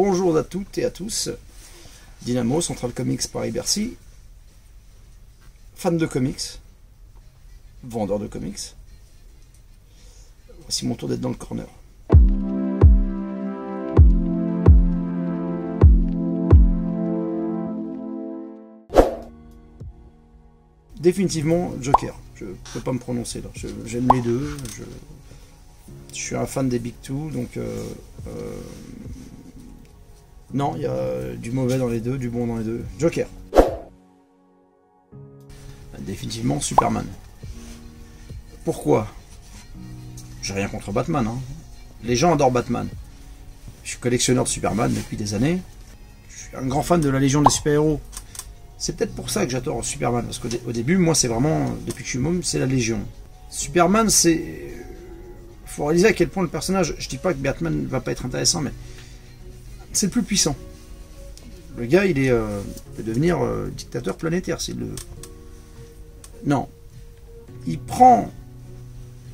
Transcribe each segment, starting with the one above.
Bonjour à toutes et à tous. Dynamo, Central Comics Paris-Bercy. Fan de comics. Vendeur de comics. Voici mon tour d'être dans le corner. Définitivement Joker. Je ne peux pas me prononcer là. J'aime les deux. Je suis un fan des Big Two, donc non, il y a du mauvais dans les deux, du bon dans les deux. Joker. Définitivement Superman. Pourquoi? J'ai rien contre Batman. Hein. Les gens adorent Batman. Je suis collectionneur de Superman depuis des années. Je suis un grand fan de la Légion des super-héros. C'est peut-être pour ça que j'adore Superman, parce qu'au début, moi, c'est vraiment, depuis que je suis môme, c'est la Légion. Superman, c'est... faut réaliser à quel point le personnage... Je dis pas que Batman ne va pas être intéressant, mais c'est le plus puissant. Le gars, il est peut devenir dictateur planétaire, s'il le veut. Non. Il prend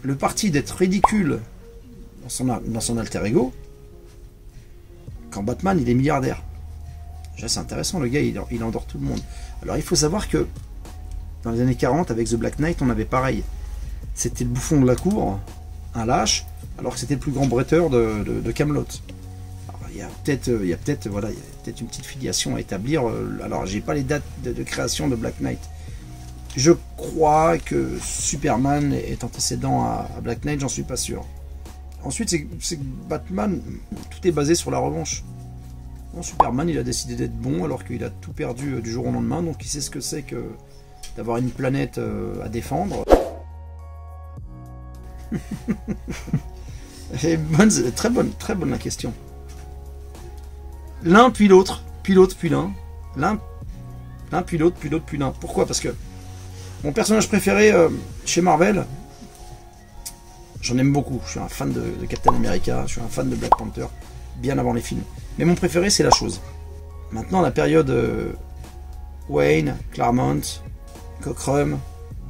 le parti d'être ridicule dans son alter ego, quand Batman, il est milliardaire. Déjà, c'est intéressant, le gars, il endort tout le monde. Alors, il faut savoir que dans les années 40, avec The Black Knight, on avait pareil. C'était le bouffon de la cour, un lâche, alors que c'était le plus grand bretteur de Camelot. Il y a peut-être voilà, une petite filiation à établir. Alors, j'ai pas les dates de création de Black Knight. Je crois que Superman est antécédent à Black Knight, j'en suis pas sûr. Ensuite, c'est que Batman, tout est basé sur la revanche. Bon, Superman, il a décidé d'être bon alors qu'il a tout perdu du jour au lendemain, donc il sait ce que c'est que d'avoir une planète à défendre. Très bonne la question. L'un puis l'autre, puis l'autre puis l'un. L'un puis l'autre, puis l'autre puis l'un. Pourquoi? Parce que mon personnage préféré chez Marvel, j'en aime beaucoup. Je suis un fan de Captain America, je suis un fan de Black Panther, bien avant les films. Mais mon préféré, c'est la chose. Maintenant, la période Wayne, Claremont, Cockrum,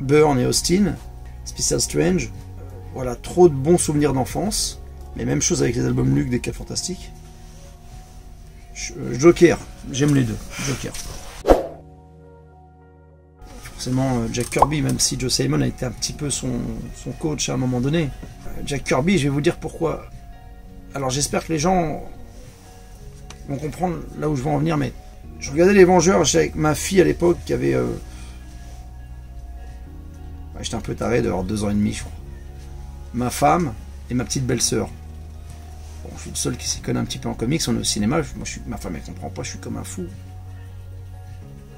Byrne et Austin, Special Strange, voilà, trop de bons souvenirs d'enfance. Mais même chose avec les albums Luke des 4 Fantastiques. Joker, j'aime les deux. Joker. Forcément, Jack Kirby, même si Joe Simon a été un petit peu son coach à un moment donné. Jack Kirby, je vais vous dire pourquoi. Alors, j'espère que les gens vont comprendre là où je veux en venir, mais je regardais les Vengeurs, j'étais avec ma fille à l'époque qui avait... j'étais un peu taré d'avoir 2 ans et demi, je crois. Ma femme et ma petite belle-sœur. Bon, je suis le seul qui s'y connaît un petit peu en comics, on est au cinéma, ma femme elle comprend pas, je suis comme un fou.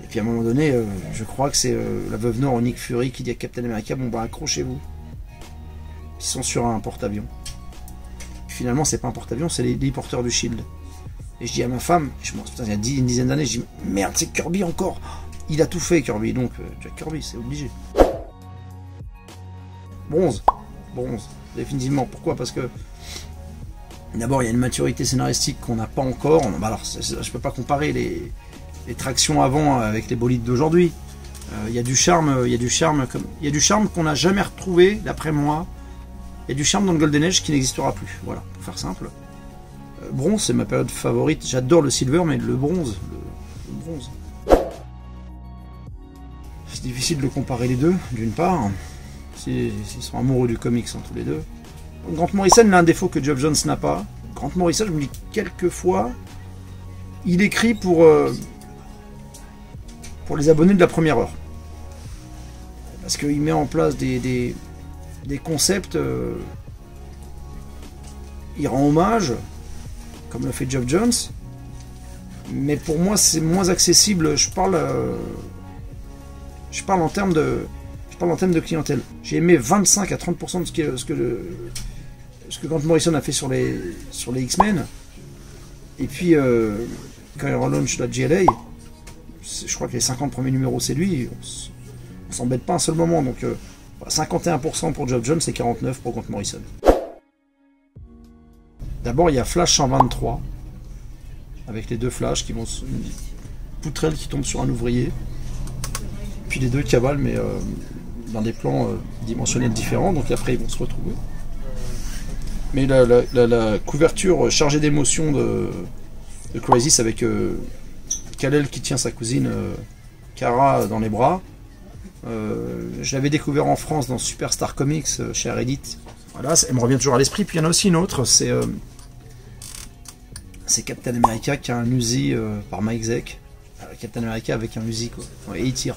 Et puis à un moment donné, je crois que c'est la veuve Noire, Nick Fury, qui dit à Captain America, bon bah accrochez-vous. Ils sont sur un porte-avions. Finalement, c'est pas un porte-avions, c'est les porteurs du Shield. Et je dis à ma femme, il y a une dizaine d'années, je dis merde, c'est Kirby encore. Il a tout fait, Kirby, donc Jack Kirby, c'est obligé. Bronze, définitivement. Pourquoi? Parce que d'abord, il y a une maturité scénaristique qu'on n'a pas encore. Alors, je peux pas comparer les tractions avant avec les bolides d'aujourd'hui. Il y a du charme, qu'on n'a jamais retrouvé, d'après moi. Il y a du charme dans le Golden Age qui n'existera plus. Voilà, pour faire simple. Bronze, c'est ma période favorite. J'adore le silver, mais le bronze. Le bronze. C'est difficile de comparer les deux, d'une part. Ils sont amoureux du comics, tous les deux. Grant Morrison a un défaut que Geoff Johns n'a pas. Grant Morrison, je me dis quelquefois, il écrit pour les abonnés de la première heure. Parce qu'il met en place des concepts, il rend hommage, comme le fait Geoff Johns, mais pour moi c'est moins accessible. Je parle en termes de clientèle. J'ai aimé 25 à 30% de ce que Grant Morrison a fait sur les X-Men. Et puis quand il relaunch la GLA, je crois que les 50 premiers numéros c'est lui. On s'embête pas un seul moment. Donc 51% pour Geoff Johns et 49% pour Grant Morrison. D'abord, il y a Flash 123, avec les deux Flash qui vont... Une poutrelle qui tombe sur un ouvrier, puis les deux cavalent, mais dans des plans dimensionnels différents, donc après ils vont se retrouver. Mais la couverture chargée d'émotions de Crisis avec Kal-El qui tient sa cousine Kara dans les bras. Je l'avais découvert en France dans Superstar Comics chez Reddit. Voilà, elle me revient toujours à l'esprit. Puis il y en a aussi une autre, c'est Captain America qui a un Uzi par Mike Zeck. Captain America avec un Uzi quoi. Ouais, et il tire.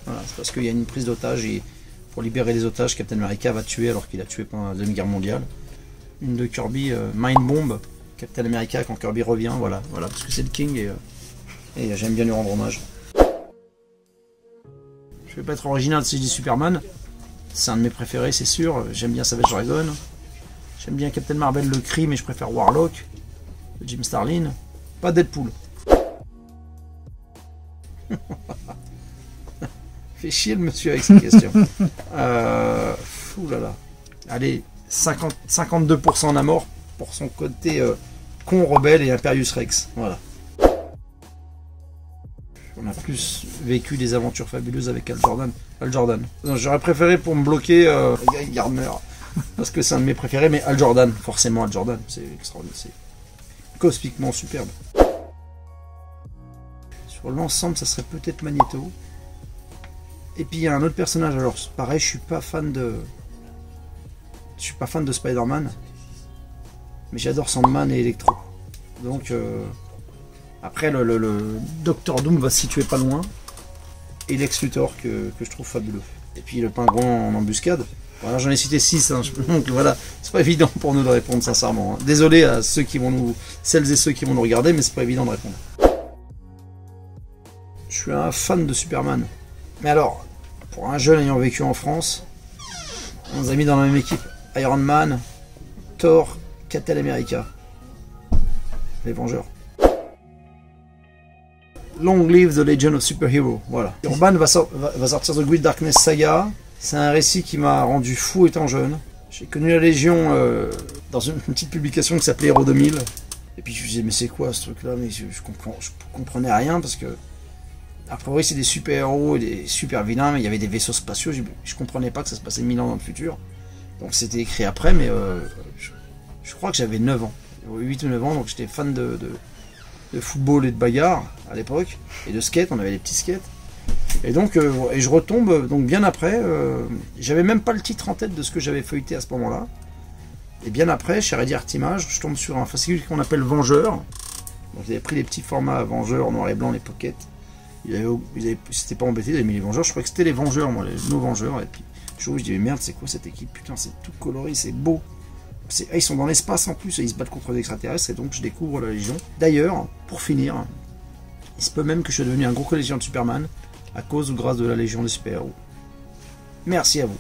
Voilà, c'est parce qu'il y a une prise d'otage et pour libérer les otages, Captain America va tuer alors qu'il a tué pendant la Deuxième Guerre mondiale. Une de Kirby, Mind Bomb, Captain America quand Kirby revient, voilà, parce que c'est le King et j'aime bien lui rendre hommage. Je vais pas être original si je dis Superman, c'est un de mes préférés c'est sûr, j'aime bien Savage Dragon, j'aime bien Captain Marvel le cri mais je préfère Warlock, Jim Starlin, pas Deadpool. Fait chier le monsieur avec ces questions. Oulala. Allez, 52% Namor pour son côté con, rebelle et Imperius Rex. Voilà. On a plus vécu des aventures fabuleuses avec Al Jordan. J'aurais préféré pour me bloquer Guy Gardner. Parce que c'est un de mes préférés, mais Al Jordan, forcément Al Jordan. C'est extraordinaire. C'est cosmiquement superbe. Sur l'ensemble, ça serait peut-être Magneto. Et puis il y a un autre personnage, alors pareil, je suis pas fan de Spider-Man, mais j'adore Sandman et Electro. Donc après le Doctor Doom va se situer pas loin, et Lex Luthor que je trouve fabuleux. Et puis le pingouin en embuscade. Voilà, j'en ai cité 6, hein, donc voilà, c'est pas évident pour nous de répondre sincèrement. Hein. Désolé à celles et ceux qui vont nous regarder, mais c'est pas évident de répondre. Je suis un fan de Superman. Mais alors, pour un jeune ayant vécu en France, on nous a mis dans la même équipe Iron Man, Thor, Captain America, les Vengeurs. Long live the Legend of Superhero. Voilà. Urban va sortir The Great Darkness Saga. C'est un récit qui m'a rendu fou étant jeune. J'ai connu la Légion dans une petite publication qui s'appelait Hero 2000. Et puis je me disais, mais c'est quoi ce truc-là? Mais je comprenais rien parce que a priori c'est des super-héros et des super-vilains, mais il y avait des vaisseaux spatiaux, je comprenais pas que ça se passait 1000 ans dans le futur. Donc c'était écrit après, mais je crois que j'avais 9 ans, 8 ou 9 ans, donc j'étais fan de football et de bagarre à l'époque, et de skate, on avait des petits skates. Et donc, et je retombe donc bien après, j'avais même pas le titre en tête de ce que j'avais feuilleté à ce moment-là. Et bien après, chez Ready Art Image, je tombe sur un fascicule qu'on appelle Vengeurs. Donc ils avaient pris les petits formats Vengeurs, noir et blanc, les pockets. C'était pas embêté, ils avaient mis les Vengeurs, je croyais que c'était les Vengeurs, moi, nos Vengeurs, et puis je dis mais merde, c'est quoi cette équipe, putain, c'est tout coloré, c'est beau, ils sont dans l'espace en plus, et ils se battent contre des extraterrestres, et donc je découvre la Légion. D'ailleurs, pour finir, il se peut même que je sois devenu un gros collégien de Superman, à cause ou grâce de la Légion des super-héros. Merci à vous.